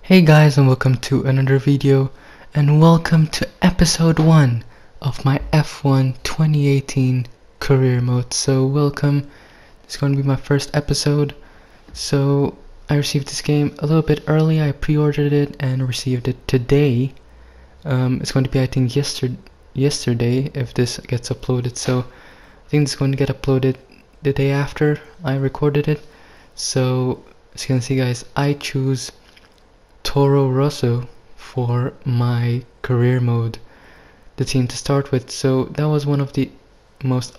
Hey guys, and welcome to another video, and welcome to episode 1 of my F1 2018 career mode. So welcome. It's going to be my first episode. So I received this game a little bit early. I pre-ordered it and received it today. It's going to be, I think, yesterday if this gets uploaded. So I think it's going to get uploaded the day after I recorded it. So as you can see, guys, I choose Toro Rosso for my career mode, the team to start with. So that was one of the most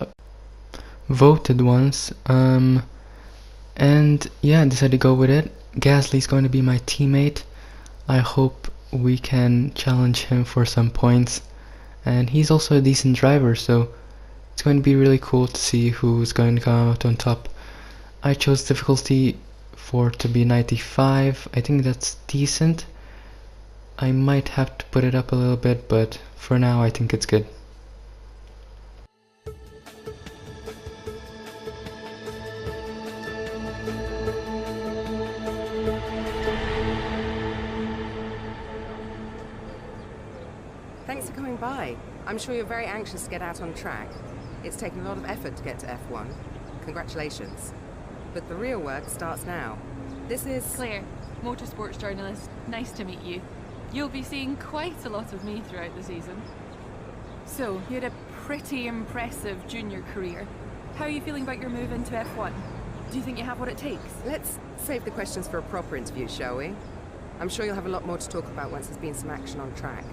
voted ones, and yeah, I decided to go with it. Gasly's going to be my teammate. I hope we can challenge him for some points, and he's also a decent driver, so it's going to be really cool to see who's going to come out on top. I chose difficulty to be 95. I think that's decent. I might have to put it up a little bit, but for now I think it's good. Thanks for coming by. I'm sure you're very anxious to get out on track. It's taken a lot of effort to get to F1. Congratulations. But the real work starts now. This is Claire, motorsports journalist. Nice to meet you. You'll be seeing quite a lot of me throughout the season. So, you had a pretty impressive junior career. How are you feeling about your move into F1? Do you think you have what it takes? Let's save the questions for a proper interview, shall we? I'm sure you'll have a lot more to talk about once there's been some action on track.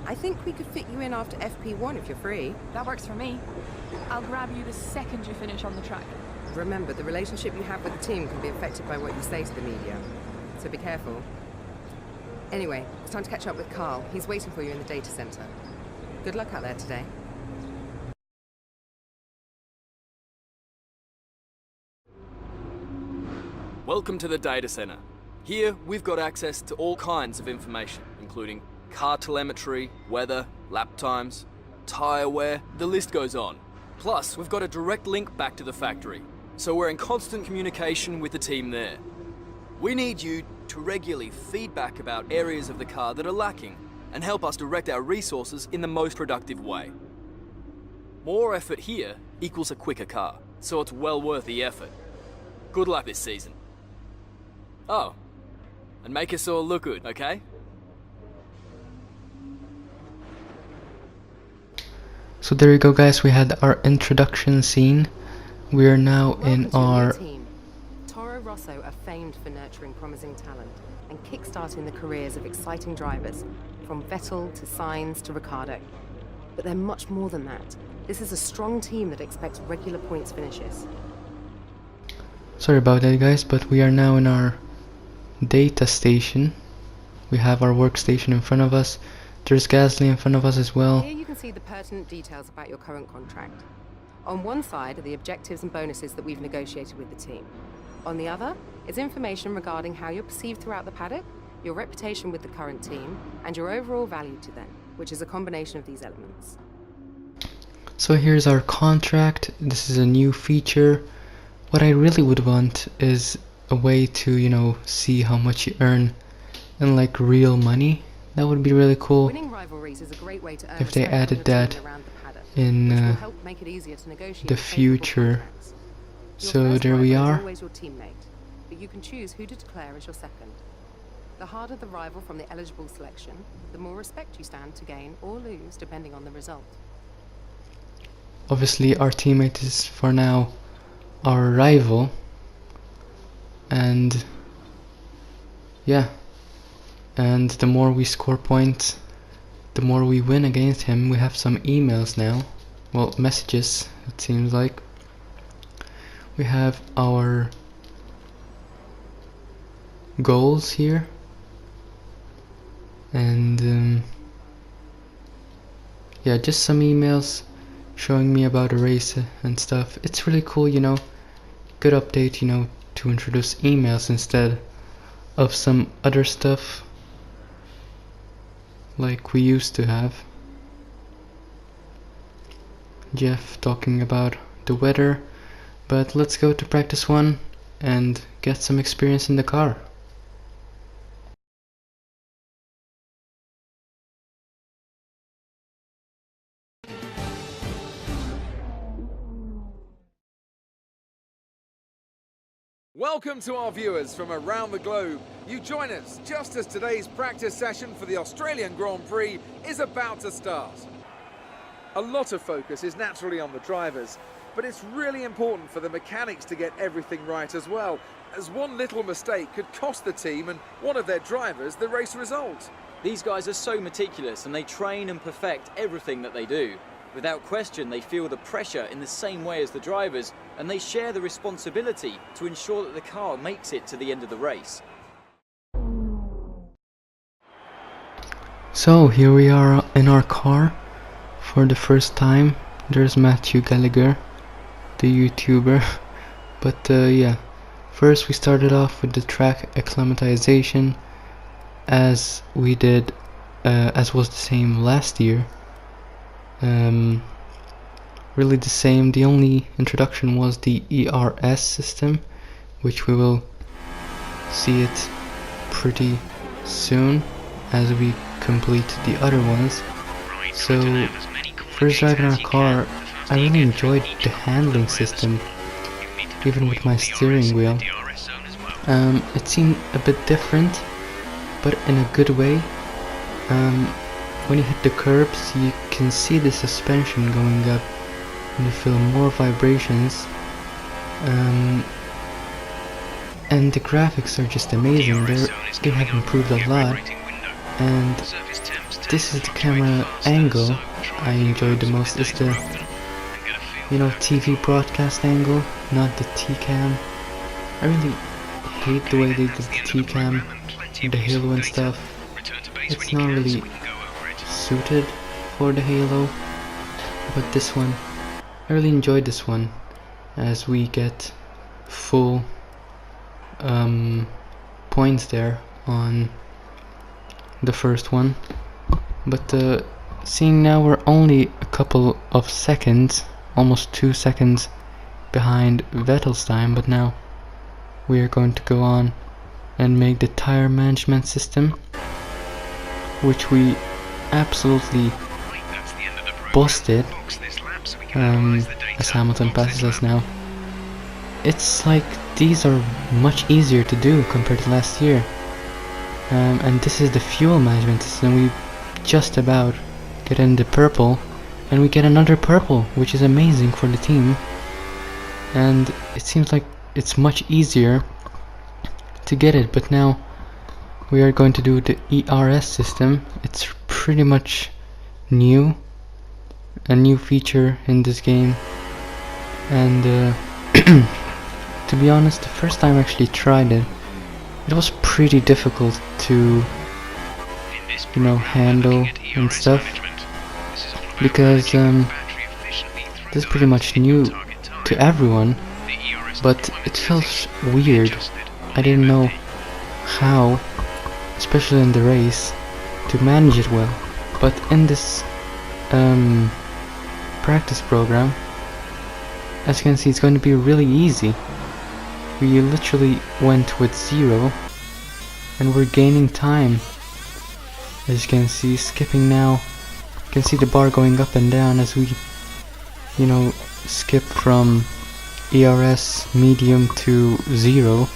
I think we could fit you in after FP1 if you're free. That works for me. I'll grab you the second you finish on the track. Remember, the relationship you have with the team can be affected by what you say to the media, so be careful. Anyway, it's time to catch up with Carl. He's waiting for you in the data center. Good luck out there today. Welcome to the data center. Here, we've got access to all kinds of information, including car telemetry, weather, lap times, tire wear, the list goes on. Plus, we've got a direct link back to the factory, so we're in constant communication with the team there. We need you to regularly feedback about areas of the car that are lacking and help us direct our resources in the most productive way. More effort here equals a quicker car, so it's well worth the effort. Good luck this season. Oh, and make us all look good, okay? So there you go, guys, we had our introduction scene. We are now in our team. Toro Rosso are famed for nurturing promising talent and kickstarting the careers of exciting drivers, from Vettel to Sainz to Ricciardo. But they're much more than that. This is a strong team that expects regular points finishes. Sorry about that, guys, but we are now in our data station. We have our workstation in front of us. There's Gasly in front of us as well. Here you can see the pertinent details about your current contract. On one side are the objectives and bonuses that we've negotiated with the team. On the other is information regarding how you're perceived throughout the paddock, your reputation with the current team, and your overall value to them, which is a combination of these elements. So here's our contract. This is a new feature. What I really would want is a way to, see how much you earn in like real money. That would be really cool. Winning rivalries is a great way to earn if they respect from added the that team around the paddock, in which will help make it easier to negotiate the favorable future. contracts. Your So first there we rival is are. always your teammate, but you can choose who to declare as your second. The harder the rival from the eligible selection, the more respect you stand to gain or lose depending on the result. Obviously our teammate is for now our rival, and yeah, and the more we score points, the more we win against him. We have some emails now, well, messages, it seems like. We have our goals here, and yeah, just some emails showing me about a race and stuff. It's really cool, good update, to introduce emails instead of some other stuff like we used to have. Jeff talking about the weather, but let's go to practice one and get some experience in the car. Welcome to our viewers from around the globe. You join us just as today's practice session for the Australian Grand Prix is about to start. A lot of focus is naturally on the drivers, but it's really important for the mechanics to get everything right as well, as one little mistake could cost the team and one of their drivers the race result. These guys are so meticulous and they train and perfect everything that they do. Without question, they feel the pressure in the same way as the drivers, and they share the responsibility to ensure that the car makes it to the end of the race. So here we are in our car for the first time. There's Matthew Gallagher, the YouTuber. But yeah, first we started off with the track acclimatization, as we did, as was the same last year. Really the same. The only introduction was the ERS system, which we will see it pretty soon as we complete the other ones. So first driving our car, I really enjoyed the handling system, even with my steering wheel. It seemed a bit different, but in a good way. When you hit the curbs, you can see the suspension going up and you feel more vibrations, and the graphics are just amazing. They have improved a lot, and this is the camera angle I enjoyed the most. Is the, you know, TV broadcast angle, not the T-cam. I really hate the way they did the T-cam, the Halo and stuff. It's not really suited for the Halo, but this one, I really enjoyed this one, as we get full points there on the first one. But seeing now we're only a couple of seconds, almost 2 seconds behind Vettel's time, but now we are going to go on and make the tire management system, which we absolutely busted, as Hamilton passes us now. It's like these are much easier to do compared to last year, and this is the fuel management system. We just about get in the purple, and we get another purple, which is amazing for the team, and it seems like it's much easier to get it. But now we are going to do the ERS system. It's pretty much new, a new feature in this game, and to be honest, the first time I actually tried it, it was pretty difficult to, you know, handle and stuff, because this is pretty much new to everyone, but it felt weird. I didn't know how, especially in the race, to manage it well. But in this practice program, as you can see, it's going to be really easy. We literally went with 0 and we're gaining time. As you can see, skipping now, you can see the bar going up and down as we, you know, skip from ERS medium to 0.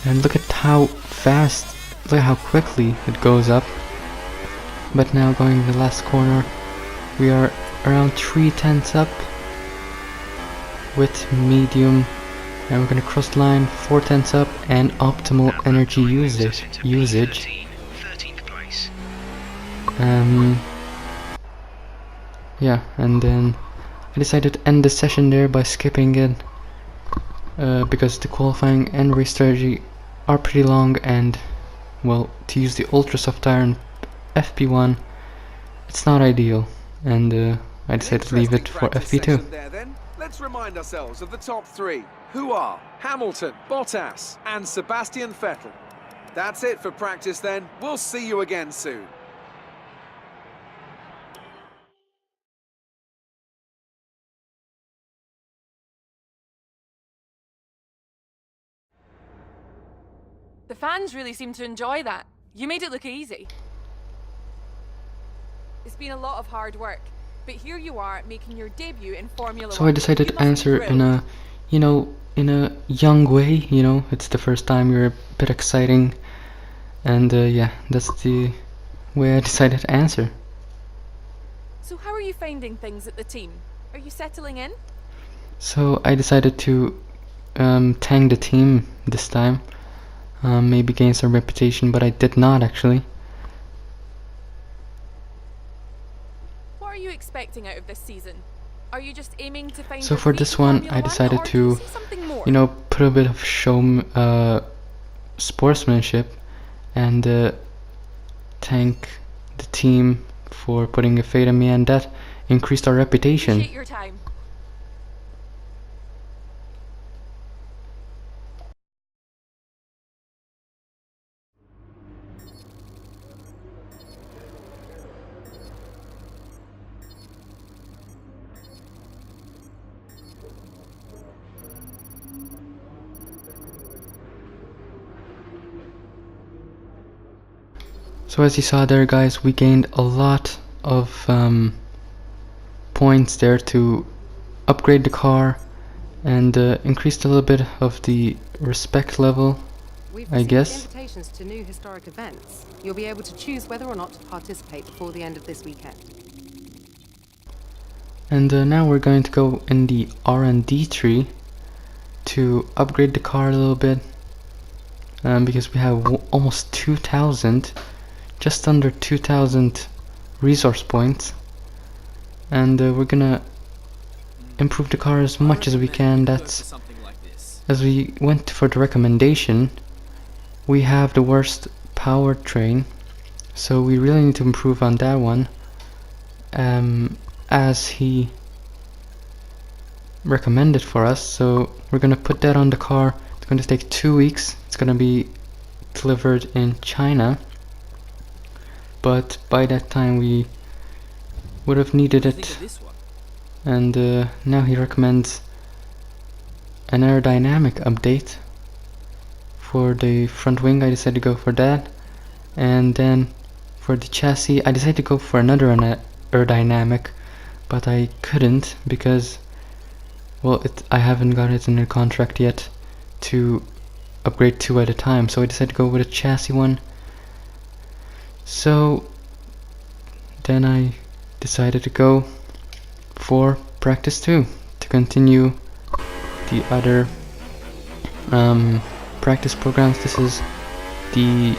And look at how fast, look at how quickly it goes up. But now going to the last corner, we are around 3/10 up with medium, and we're gonna cross the line 4/10 up and optimal energy usage. Yeah, and then I decided to end the session there by skipping it, because the qualifying and race strategy are pretty long, and well, to use the ultra soft tire in FP1, it's not ideal, and I decided to leave it for FP2. Let's remind ourselves of the top 3, who are Hamilton, Bottas and Sebastian Vettel. That's it for practice then. We'll see you again soon. The fans really seem to enjoy that. You made it look easy. It's been a lot of hard work, but here you are making your debut in Formula 1. So I decided to answer in a, you know, in a young way, you know, it's the first time, you're a bit exciting, and yeah, that's the way I decided to answer. So how are you finding things at the team? Are you settling in? So I decided to tank the team this time, maybe gain some reputation, but I did not actually. What are you expecting out of this season? Are you just aiming to find So your for feet this in one, Formula I One, decided or do you to, see something more? you know, put a bit of sportsmanship and thank the team for putting a faith in me, and that increased our reputation. Appreciate your time. So as you saw there, guys, we gained a lot of points there to upgrade the car, and increased a little bit of the respect level, We've I received guess. invitations to new historic events. You'll be able to choose whether or not to participate before the end of this weekend. And now we're going to go in the R&D tree to upgrade the car a little bit, because we have almost 2,000, just under 2,000 resource points, and we're gonna improve the car as much as we can. That's, as we went for the recommendation, we have the worst powertrain, so we really need to improve on that one, as he recommended for us. So we're gonna put that on the car. It's gonna take 2 weeks. It's gonna be delivered in China, but by that time we would have needed it. And now he recommends an aerodynamic update for the front wing. I decided to go for that, and then for the chassis I decided to go for another aerodynamic, but I couldn't because, well, I haven't got it in the contract yet to upgrade 2 at a time, so I decided to go with a chassis one. So then I decided to go for practice 2 to continue the other practice programs. This is the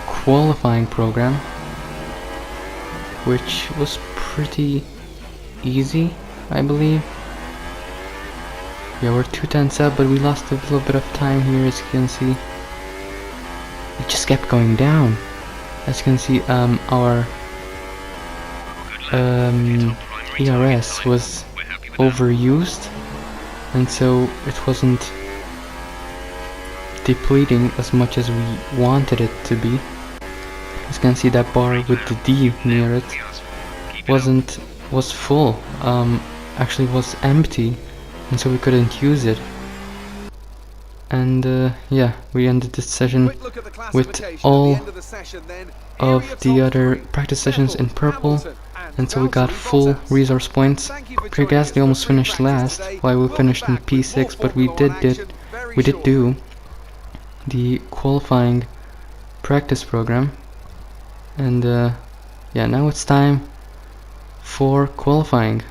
qualifying program, which was pretty easy, I believe. Yeah, we're 2/10 up, but we lost a little bit of time here, as you can see. It just kept going down. As you can see, our ERS was overused, and so it wasn't depleting as much as we wanted it to be. As you can see, that bar with the D near it was full, actually was empty, and so we couldn't use it. And yeah, we ended this session with all of the other practice sessions in purple, and so we got full resource points. Pierre Gasly almost finished last, while we finished in P6, but we did do the qualifying practice program. And yeah, now it's time for qualifying.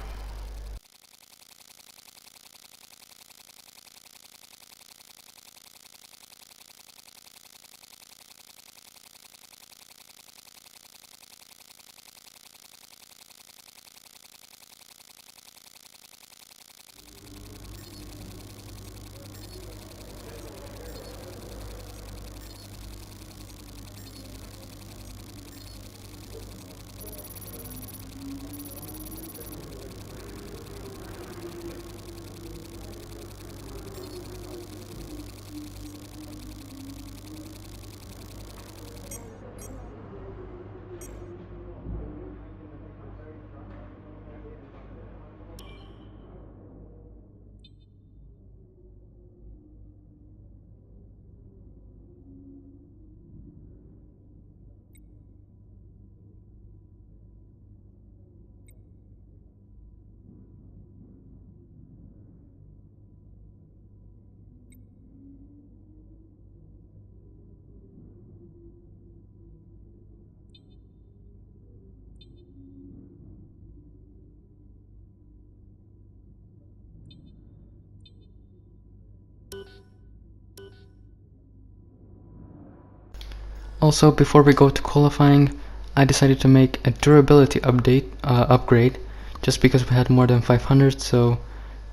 Also, before we go to qualifying, I decided to make a durability upgrade, just because we had more than 500. So,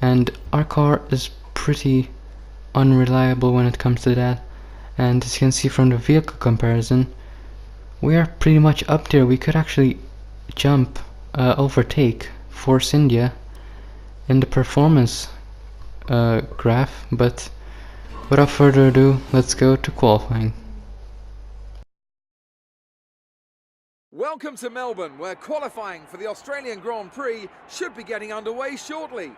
and our car is pretty unreliable when it comes to that. And as you can see from the vehicle comparison, we are pretty much up there. We could actually overtake Force India in the performance graph, but without further ado, let's go to qualifying. Welcome to Melbourne, where qualifying for the Australian Grand Prix should be getting underway shortly.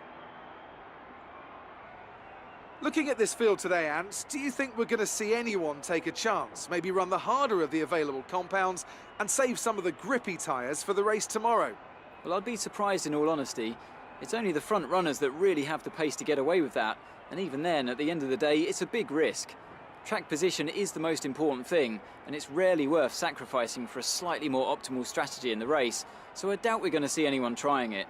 Looking at this field today, Ants, do you think we're going to see anyone take a chance, maybe run the harder of the available compounds and save some of the grippy tyres for the race tomorrow? Well, I'd be surprised in all honesty. It's only the front runners that really have the pace to get away with that, and even then, at the end of the day, it's a big risk. Track position is the most important thing, and it's rarely worth sacrificing for a slightly more optimal strategy in the race, so I doubt we're going to see anyone trying it.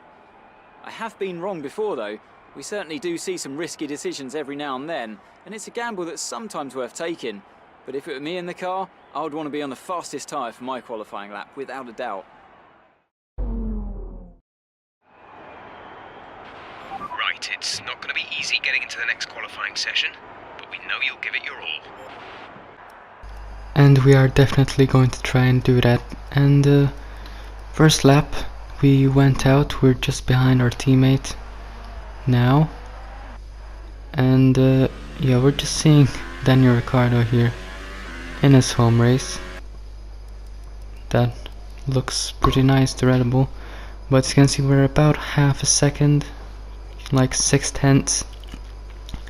I have been wrong before though. We certainly do see some risky decisions every now and then, and it's a gamble that's sometimes worth taking. But if it were me in the car, I would want to be on the fastest tyre for my qualifying lap, without a doubt. Right, it's not going to be easy getting into the next qualifying session, but we know you'll give it your all. And we are definitely going to try and do that. And first lap, we went out, we're just behind our teammate now. And yeah, we're just seeing Daniel Ricciardo here in his home race. That looks pretty nice, the Red Bull. But as you can see, we're about half a second, like 6/10,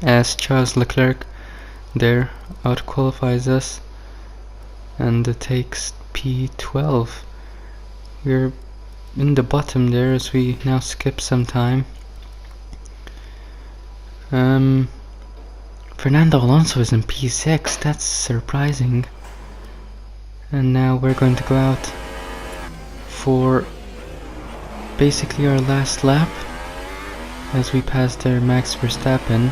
as Charles Leclerc there out-qualifies us and takes P12. We're in the bottom there as we now skip some time. Fernando Alonso is in P6, that's surprising. And now we're going to go out for basically our last lap as we pass there Max Verstappen.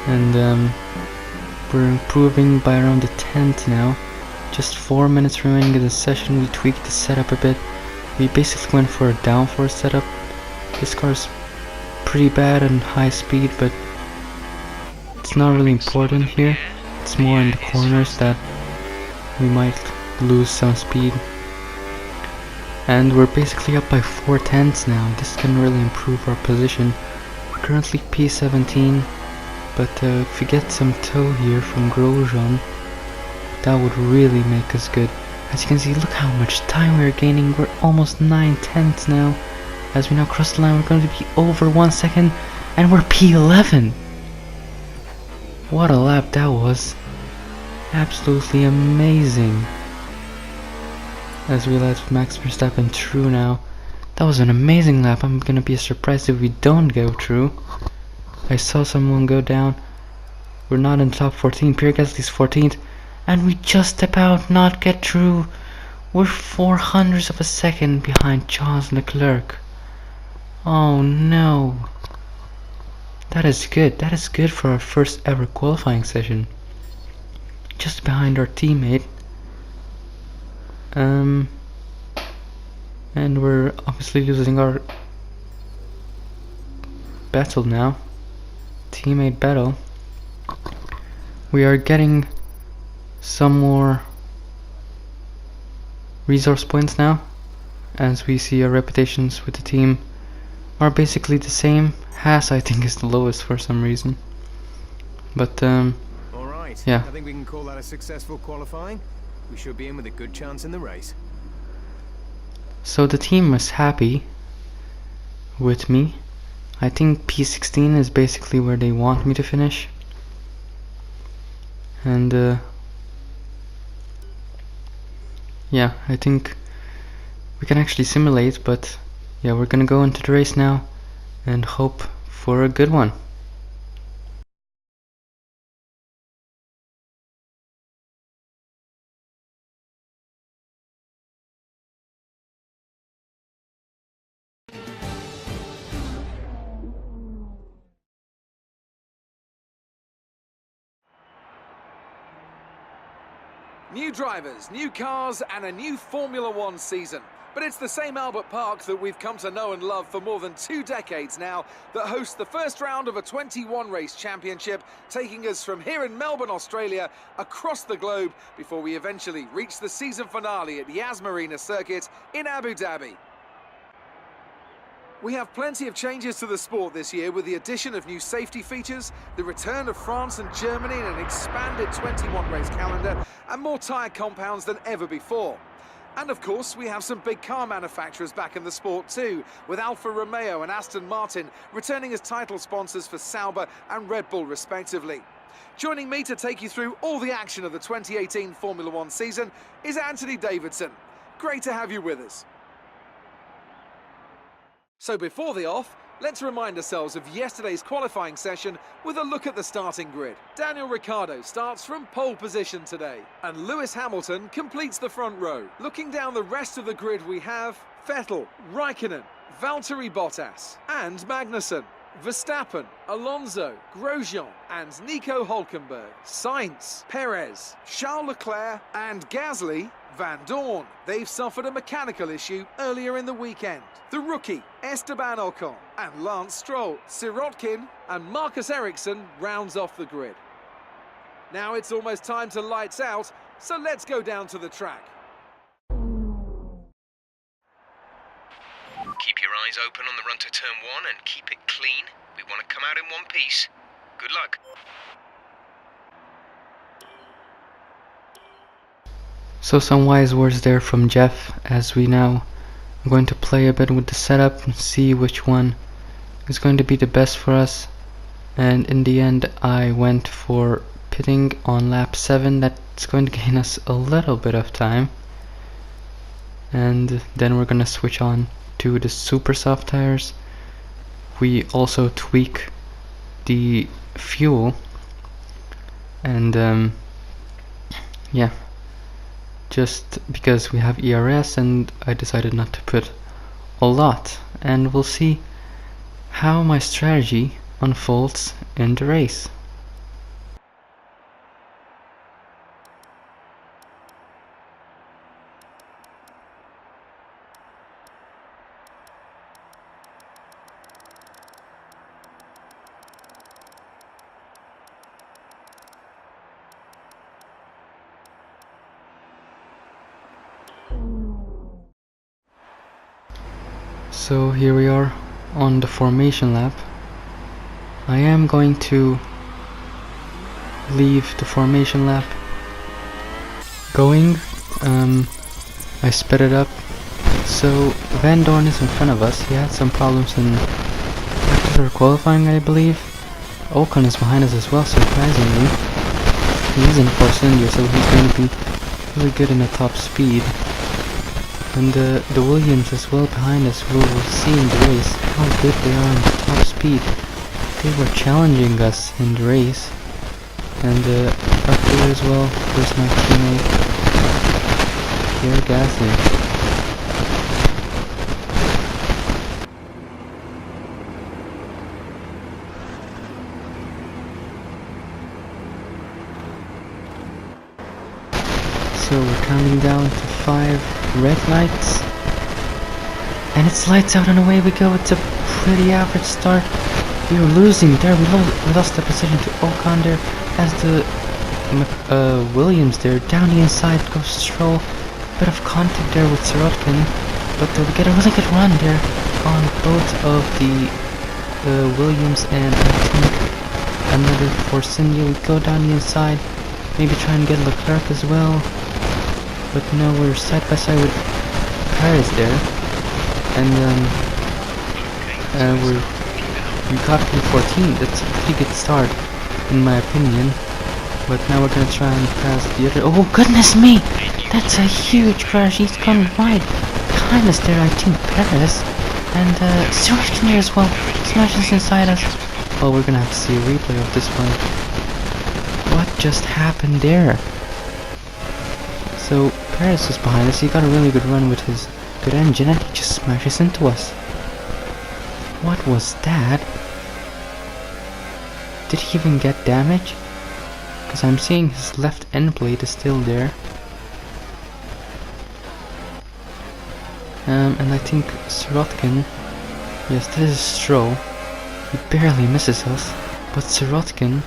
And we're improving by around the 10th now. Just 4 minutes remaining in the session. We tweaked the setup a bit. We basically went for a downforce setup. This car's pretty bad and high speed, but it's not really important here. It's more in the corners that we might lose some speed. And we're basically up by 4/10 now. This can really improve our position. We're currently P17, but if we get some tow here from Grosjean, that would really make us good. As you can see, look how much time we're gaining. We're almost 9/10 now. As we now cross the line, we're going to be over 1 second, and we're P11. What a lap that was. Absolutely amazing. As we let Max Verstappen through now. That was an amazing lap. I'm gonna be surprised if we don't go through. I saw someone go down. We're not in top 14. Pierre Gasly's 14th. And we just about not get through. We're 0.04 of a second behind Charles Leclerc. Oh no. That is good. That is good for our first ever qualifying session. Just behind our teammate. And we're obviously losing our battle now. Teammate battle. We are getting some more resource points now, as we see our reputations with the team are basically the same. Haas, I think, is the lowest for some reason. But Alright, yeah. I think we can call that a successful qualifying. We should be in with a good chance in the race. So the team is happy with me. I think P16 is basically where they want me to finish. And yeah, I think we can actually simulate, but yeah, we're gonna go into the race now and hope for a good one. New drivers, new cars, and a new Formula One season. But it's the same Albert Park that we've come to know and love for more than 2 decades now that hosts the first round of a 21-race championship, taking us from here in Melbourne, Australia, across the globe before we eventually reach the season finale at Yas Marina Circuit in Abu Dhabi. We have plenty of changes to the sport this year with the addition of new safety features, the return of France and Germany in an expanded 21-race calendar, and more tyre compounds than ever before. And of course, we have some big car manufacturers back in the sport too, with Alfa Romeo and Aston Martin returning as title sponsors for Sauber and Red Bull respectively. Joining me to take you through all the action of the 2018 Formula One season is Anthony Davidson. Great to have you with us. So before the off, let's remind ourselves of yesterday's qualifying session with a look at the starting grid. Daniel Ricciardo starts from pole position today, and Lewis Hamilton completes the front row. Looking down the rest of the grid, we have Vettel, Raikkonen, Valtteri Bottas and Magnussen, Verstappen, Alonso, Grosjean and Nico Hülkenberg, Sainz, Perez, Charles Leclerc and Gasly, Van Dorn. They've suffered a mechanical issue earlier in the weekend. The rookie, Esteban Ocon and Lance Stroll, Sirotkin and Marcus Ericsson rounds off the grid. Now it's almost time to lights out, so let's go down to the track. Keep your eyes open on the run to turn 1 and keep it clean. We want to come out in one piece. Good luck. So some wise words there from Jeff, as we now are going to play a bit with the setup and see which one is going to be the best for us. And in the end I went for pitting on lap 7. That's going to gain us a little bit of time, and then we're going to switch on to the super soft tires. We also tweak the fuel, and yeah, just because we have ERS, and I decided not to put a lot, and we'll see how my strategy unfolds in the race. So here we are on the formation lap. I am going to leave the formation lap going. I sped it up. So Van Dorn is in front of us. He had some problems in after qualifying, I believe. Ocon is behind us as well, surprisingly. He's in Force India, so he's going to be really good in the top speed. And the Williams as well behind us. We'll see in the race how good they are in the top speed. They were challenging us in the race. And up here as well, there's my teammate Pierre Gasly. So we're counting down to 5 red lights, and it's lights out and away we go. It's a pretty average start. We were losing there. We lost the position to Ocon there as the Williams there. Down the inside goes Stroll. Bit of contact there with Sirotkin, but we get a really good run there on both of the Williams, and I think another Force India. We go down the inside, maybe try and get Leclerc as well. But no, we're side by side with Perez there, and we got P14. That's a pretty good start, in my opinion. But now we're gonna try and pass the other. Oh goodness me! That's a huge crash. He's gone wide. Kindness there, I think Perez, and Sirotkin there as well. Smashes inside us. Well, we're gonna have to see a replay of this one. What just happened there? So Perez is behind us. He got a really good run with his good engine, and he just smashes into us. What was that? Did he even get damage? Because I'm seeing his left end plate is still there. And I think Sirotkin, yes, this is Stroll. He barely misses us, but Sirotkin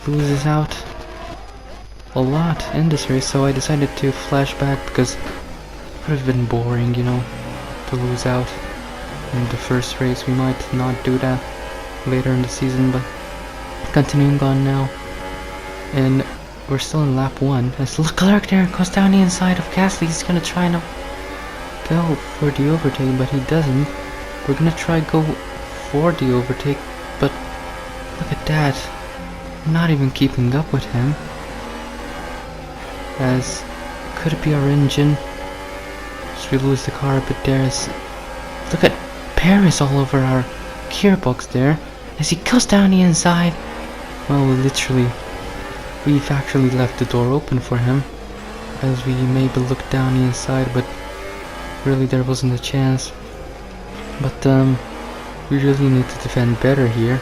loses out a lot in this race, so I decided to flash back because it would have been boring, you know, to lose out in the first race. We might not do that later in the season, but continuing on now, and we're still in lap 1 as Leclerc there goes down the inside of Gasly. He's gonna try and go for the overtake, but he doesn't. We're gonna try go for the overtake, but look at that, not even keeping up with him. As could it be our engine? Should we lose the car a bit there? As look at Paris all over our gearbox there as he goes down the inside. Well, we've actually left the door open for him as we maybe looked down the inside, but really there wasn't a chance. But we really need to defend better here,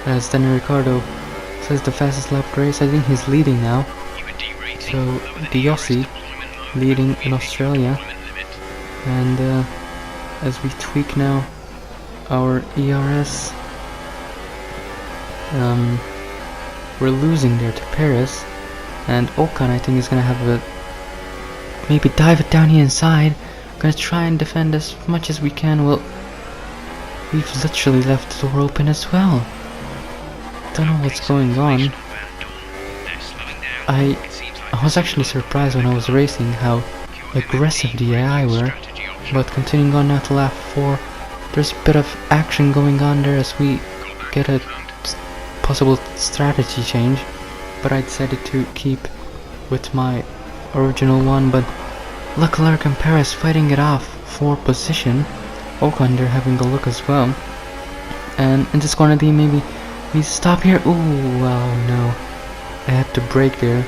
as Daniel Ricciardo says the fastest lap race. I think he's leading now. So the Aussie leading in Australia, and as we tweak now our ERS, we're losing there to Paris, and Ocon I think is gonna have a maybe dive it down the inside. We're gonna try and defend as much as we can. Well, we've literally left the door open as well. Don't know what's going on. I was actually surprised when I was racing how aggressive the AI were, but continuing on now to lap 4, there's a bit of action going on there as we get a possible strategy change, but I decided to keep with my original one. But Leclerc and Perez fighting it off for position. Ocon there having a look as well, and in this corner D maybe we stop here. Ooh, wow, no, I had to brake there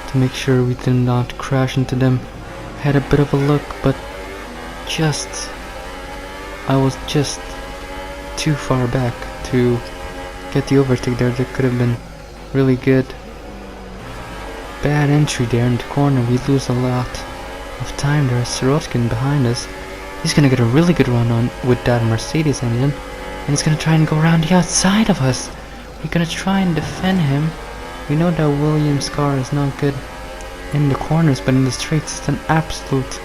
to make sure we did not crash into them. Had a bit of a look, but I was just too far back to get the overtake there. That could have been really good. Bad entry there in the corner. We lose a lot of time there. Sirotkin behind us. He's gonna get a really good run on with that Mercedes engine, and he's gonna try and go around the outside of us. We're gonna try and defend him. We know that Williams' car is not good in the corners, but in the straights it's an absolute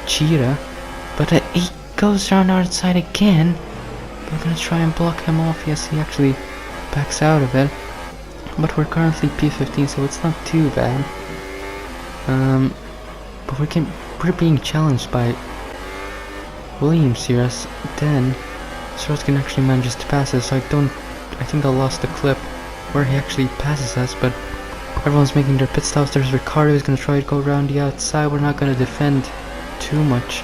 cheetah. But he goes around our side again. We're gonna try and block him off. Yes, he actually backs out of it. But we're currently P15, so it's not too bad. But we're being challenged by Williams here, as then Sirotkin actually manages to pass us. So I think I lost the clip where he actually passes us, but everyone's making their pit stops. There's Ricciardo who's gonna try to go around the outside. We're not gonna defend too much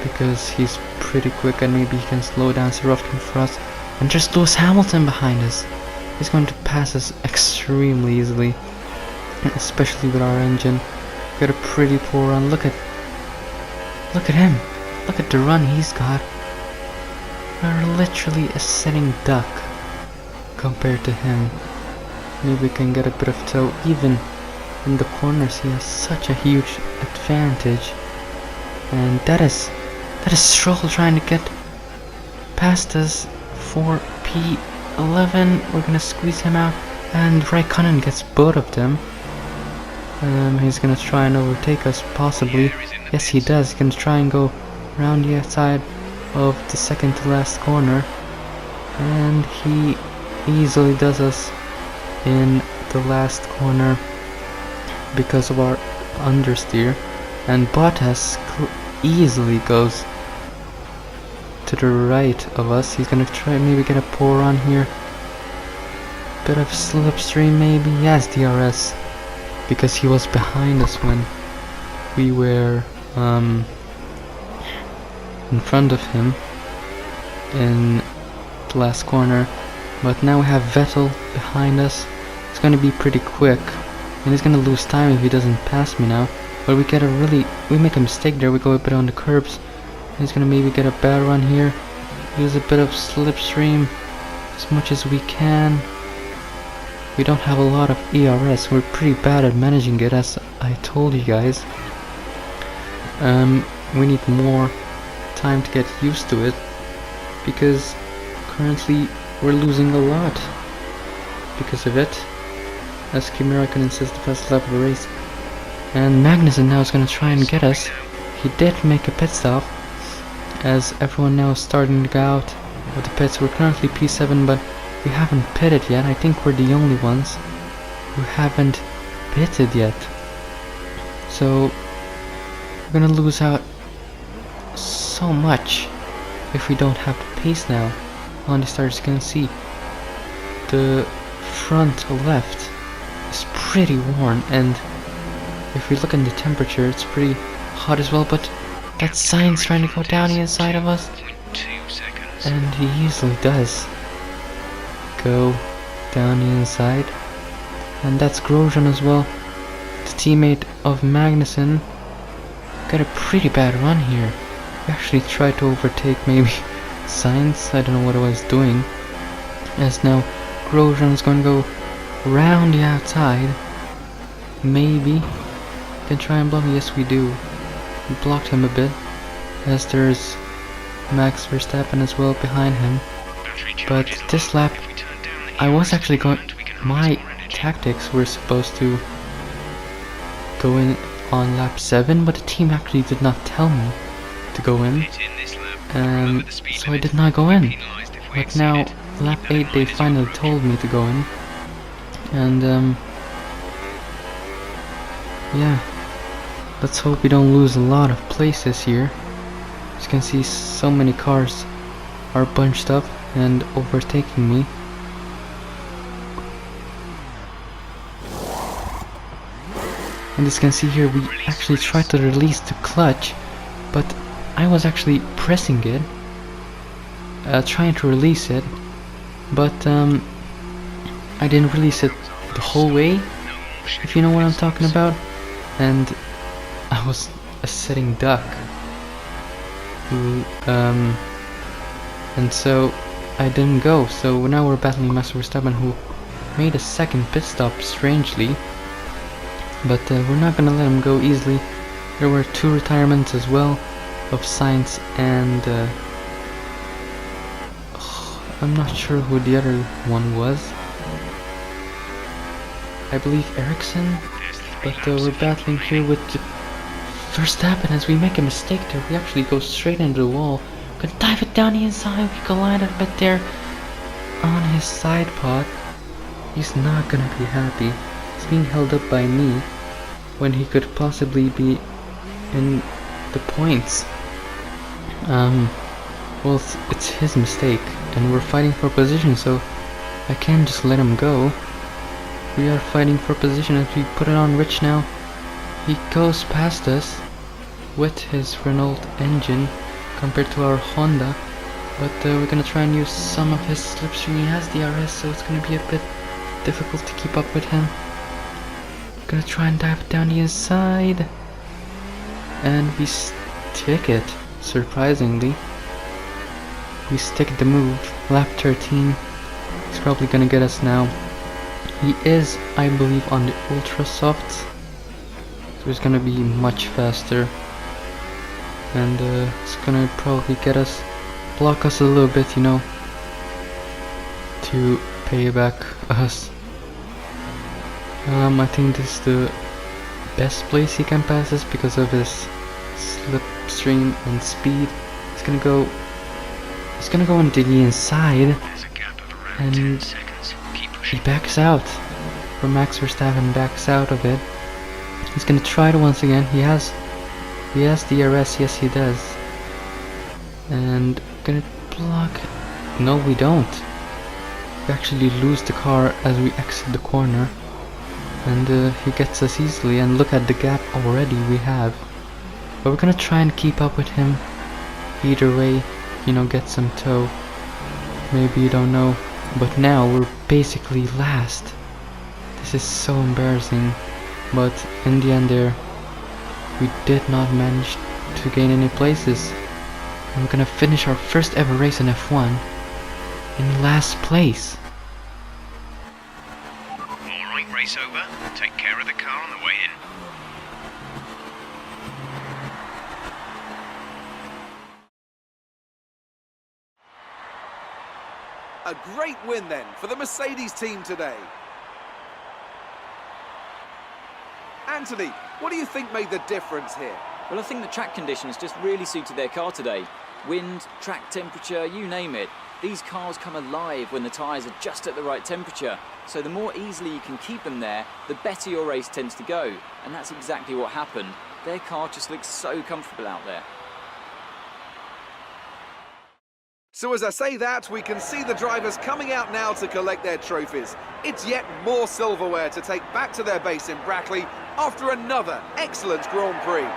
because he's pretty quick, and maybe he can slow down Sirotkin for us. And there's Lewis Hamilton behind us. He's going to pass us extremely easily, especially with our engine. Got a pretty poor run. Look at him. Look at the run he's got. We're literally a sitting duck compared to him. Maybe we can get a bit of toe. Even in the corners he has such a huge advantage. And that is Stroll trying to get past us for P11. We're gonna squeeze him out, and Raikkonen gets both of them. He's gonna try and overtake us, possibly. Yes, he does. He's gonna try and go around the outside of the second to last corner, and he easily does us in the last corner because of our understeer. And Bottas easily goes to the right of us. He's gonna try maybe get a poor run here. Bit of slipstream maybe. Yes, DRS, because he was behind us when we were in front of him in the last corner. But now we have Vettel behind us. It's gonna be pretty quick, and he's gonna lose time if he doesn't pass me now. But we make a mistake there. We go a bit on the curbs. He's gonna maybe get a bad run here. Use a bit of slipstream as much as we can. We don't have a lot of ERS. We're pretty bad at managing it, as I told you guys. we need more time to get used to it, because currently we're losing a lot because of it, as Kimi Räikkönen says the fastest lap of the race. And Magnussen now is going to try and get us. He did make a pit stop, as everyone now is starting to go out of the pits. We're currently P7, but we haven't pitted yet. I think we're the only ones who haven't pitted yet. So we're gonna lose out so much if we don't have the pace now. On the start, you can see the front left is pretty warm, and if we look at the temperature, it's pretty hot as well. But that Sainz trying to go down the inside of us, and he easily does go down the inside. And that's Grosjean as well, the teammate of Magnussen. Got a pretty bad run here. We actually tried to overtake maybe Sainz. I don't know what I was doing. As now Grosjean is going to go round the outside. Maybe can try and block me. Yes, we do. We blocked him a bit, as there's Max Verstappen as well behind him. But this lap, I was actually going. My tactics were supposed to go in on lap 7, but the team actually did not tell me to go in, so I did not go in. But now lap 8 they finally told me to go in, and yeah, let's hope we don't lose a lot of places here. As you can see, so many cars are bunched up and overtaking me. And as you can see here, we actually tried to release the clutch, but I was actually pressing it, trying to release it, but I didn't release it the whole way, if you know what I'm talking about. And I was a sitting duck, and so I didn't go. So now we're battling Max Verstappen, who made a second pit stop strangely. But we're not gonna let him go easily. There were 2 retirements as well, of Sainz and I'm not sure who the other one was. I believe Ericsson. But we're battling here with Verstappen. As we make a mistake there, we actually go straight into the wall. Gonna dive it down the inside. We collided a bit there on his side pod. He's not gonna be happy. He's being held up by me when he could possibly be in the points. Well, it's his mistake, and we're fighting for position, so I can't just let him go. We are fighting for position as we put it on Rich now. He goes past us with his Renault engine compared to our Honda, but we're gonna try and use some of his slipstream. He has DRS, so it's gonna be a bit difficult to keep up with him. Gonna try and dive down the inside, and we stick it. Surprisingly, we stick the move. Lap 13. He's probably gonna get us now. He is, I believe, on the ultra softs, so he's gonna be much faster, and it's gonna probably get us, block us a little bit, you know, to pay back us. I think this is the best place he can pass us because of his slipstream and speed. He's gonna go into the inside, and he backs out. Or Max Verstappen backs out of it. He's gonna try it once again. He has DRS, yes he does. And gonna block. No, we don't. We actually lose the car as we exit the corner. And he gets us easily, and look at the gap already we have. But we're gonna try and keep up with him. Either way, you know, get some tow. Maybe you don't know. But now we're basically last. This is so embarrassing. But in the end there, we did not manage to gain any places. And we're gonna finish our first ever race in F1 in last place. Alright, race over. Take care of the car on the way in. A great win then for the Mercedes team today. Anthony, what do you think made the difference here? Well, I think the track conditions just really suited their car today. Wind, track temperature, you name it. These cars come alive when the tyres are just at the right temperature. So the more easily you can keep them there, the better your race tends to go. And that's exactly what happened. Their car just looks so comfortable out there. So as I say that, we can see the drivers coming out now to collect their trophies. It's yet more silverware to take back to their base in Brackley after another excellent Grand Prix.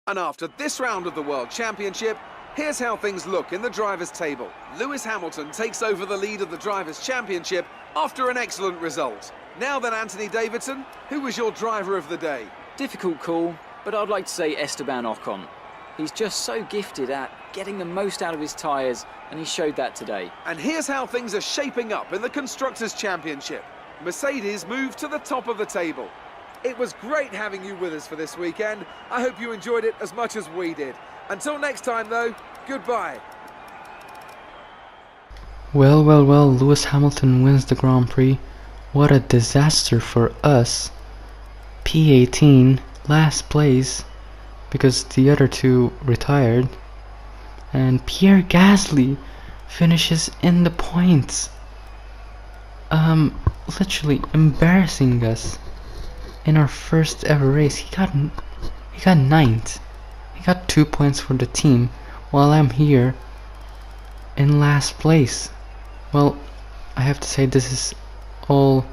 And after this round of the World Championship, here's how things look in the Drivers' Table. Lewis Hamilton takes over the lead of the Drivers' Championship after an excellent result. Now then, Anthony Davidson, who was your driver of the day? Difficult call, but I'd like to say Esteban Ocon. He's just so gifted at getting the most out of his tyres, and he showed that today. And here's how things are shaping up in the Constructors' Championship. Mercedes move to the top of the table. It was great having you with us for this weekend. I hope you enjoyed it as much as we did. Until next time though, goodbye. Well, Lewis Hamilton wins the Grand Prix. What a disaster for us. P18, last place, because the other two retired. And Pierre Gasly finishes in the points. Literally embarrassing us. In our first ever race, he got 9th. He got 2 points for the team, while I'm here in last place. Well, I have to say this is all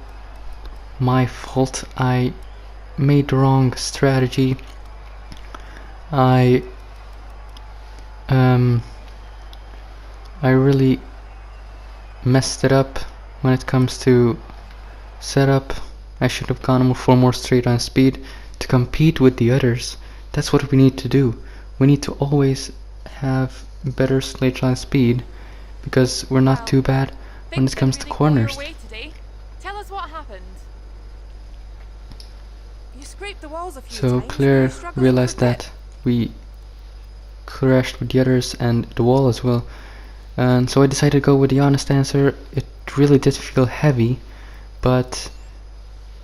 my fault. I made the wrong strategy. I really messed it up when it comes to setup. I should have gone for more straight line speed to compete with the others. That's what we need to do. We need to always have better straight line speed because we're not too bad when it comes to corners. Tell us what happened. You scraped the walls a few So times, Claire and you struggled realized for grip. that we crashed with the others and the wall as well. And so I decided to go with the honest answer. It really did feel heavy, but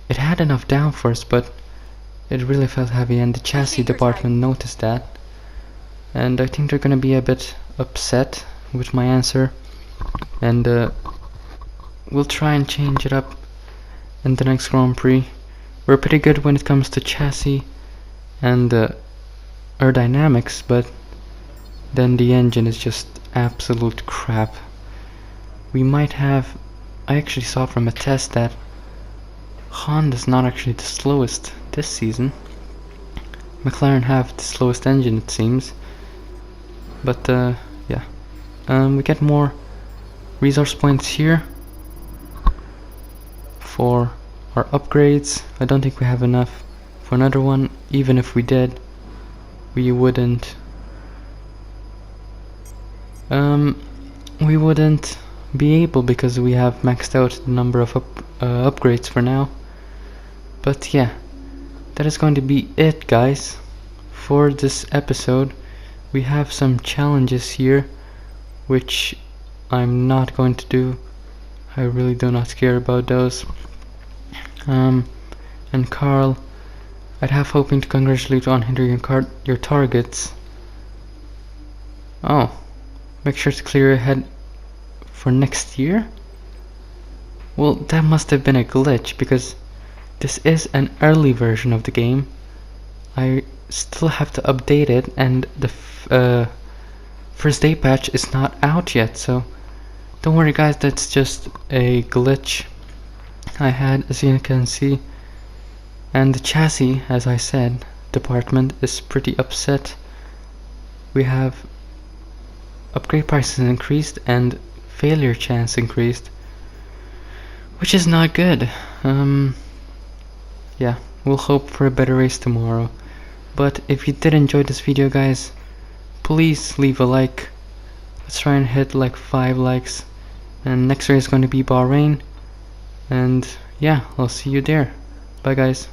it had enough downforce, but it really felt heavy, and the chassis department noticed that. And I think they're gonna be a bit upset with my answer. And we'll try and change it up in the next Grand Prix. We're pretty good when it comes to chassis and aerodynamics, but then the engine is just absolute crap. We might have... I actually saw from a test that Honda's not actually the slowest this season. McLaren have the slowest engine, it seems. But yeah, we get more resource points here for our upgrades. I don't think we have enough for another one. Even if we did, we wouldn't be able, because we have maxed out the number of upgrades for now. But yeah, that is going to be it, guys, for this episode. We have some challenges here which I'm not going to do. I really do not care about those. And Carl, I'd have hoping to congratulate you on hitting your targets. Oh, make sure to clear your head for next year? Well, that must have been a glitch, because this is an early version of the game. I still have to update it, and the first day patch is not out yet, so don't worry guys, that's just a glitch I had, as you can see. And the chassis, as I said, department is pretty upset. We have upgrade prices increased and failure chance increased, which is not good. Yeah, we'll hope for a better race tomorrow. But if you did enjoy this video, guys, please leave a like. Let's try and hit like 5 likes. And next race is going to be Bahrain. And yeah, I'll see you there. Bye guys.